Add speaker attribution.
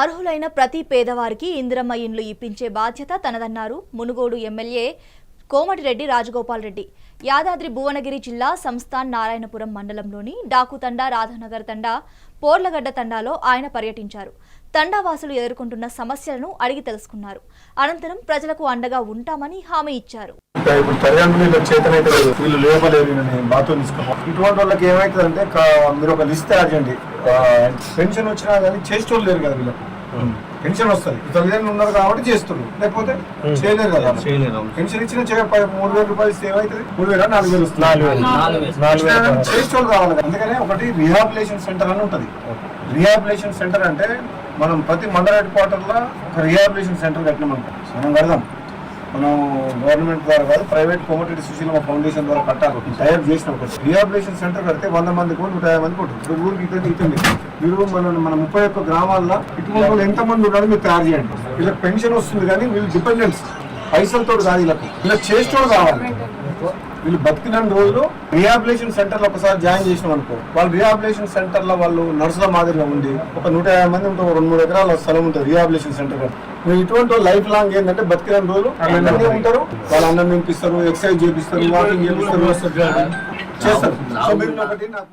Speaker 1: అర్హులైన ప్రతి పేదవారికి ఇందిరమ్మ ఇండ్లు ఇప్పించే బాధ్యత తనదన్నారు మునుగోడు ఎమ్మెల్యే కోమటిరెడ్డి రాజగోపాల్ రెడ్డి. యాదాద్రి భువనగిరి జిల్లా సంస్థాన్ నారాయణపురం మండలంలోని డాకుతండా, రాధానగర్ తండా, పోర్లగడ్డ తండాలో ఆయన పర్యటించారు. తండావాసులు ఎదుర్కొంటున్న సమస్యలను అడిగి తెలుసుకున్నారు. అనంతరం ప్రజలకు అండగా ఉంటామని హామీ ఇచ్చారు.
Speaker 2: ఇటువంటి వాళ్ళకి ఏమైతుందంటే మీరు ఒక లిస్ట్ తయారు చేయండి. పెన్షన్ వచ్చినా కానీ చేసేటోళ్ళు లేరు కదా, వీళ్ళకి పెన్షన్ వస్తుంది, తల్లిదండ్రులు ఉన్నారు కాబట్టి చేస్తున్నారు, లేకపోతే చేయలేరు కదా. పెన్షన్ ఇచ్చిన 3,000 రూపాయలు ఇస్తే ఏమవుతుంది? 3,000 4,000 వస్తుంది. చేసేటోళ్ళు కావాలి. అందుకనే ఒకటి రీహాబిలేషన్ సెంటర్ అని ఉంటుంది. రీహాబిలేషన్ సెంటర్ అంటే మనం ప్రతి మండల హెడ్ క్వార్టర్ లో ఒక రీహాబిలేషన్ సెంటర్ కట్టినామనుకో, మనం కడదాం. మనం గవర్నమెంట్ ద్వారా కాదు, ప్రైవేట్ కోమటిరెడ్డి సుశీలమ్మ ఫౌండేషన్ ద్వారా కట్టాలి. తయారు చేసిన ఒక రీహాబిలేషన్ సెంటర్ కడితే 100 మందికి 150 మందికి ఉంటుంది. ఇప్పుడు ఊరికి ఇస్తుంది. మీరు మన 31 గ్రామాల్లో ఇటువంటి ఎంతమంది ఉన్నారో మీరు తయారు చేయండి. వీళ్ళకి పెన్షన్ వస్తుంది కానీ వీళ్ళు డిపెండెన్స్ పైసలతో కాదు, వీళ్ళకి చేసేటోళ్ళు కావాలి. వీళ్ళు బతికిన రోజులు రీహాబిలేషన్ సెంటర్ లో ఒకసారి జాయిన్ చేసినాం అనుకో, వాళ్ళు రీహాబిలేషన్ సెంటర్ లో వాళ్ళు నర్సుల మాదిరిగా ఉండి ఒక 150 మంది ఉంటారు, 2-3 ఎకరాల స్థలం ఉంటుంది రీహాబిలేషన్ సెంటర్. మీరు ఇటువంటి లైఫ్ లాంగ్ ఏంటంటే బతికిన రోజులు అన్నీ ఉంటారు. వాళ్ళు అన్నం నింపిస్తారు, ఎక్సర్సైజ్ చేపిస్తారు, వాకింగ్ చేపిస్తారు, చేస్తారు. సో మీరు ఒకటి నాకు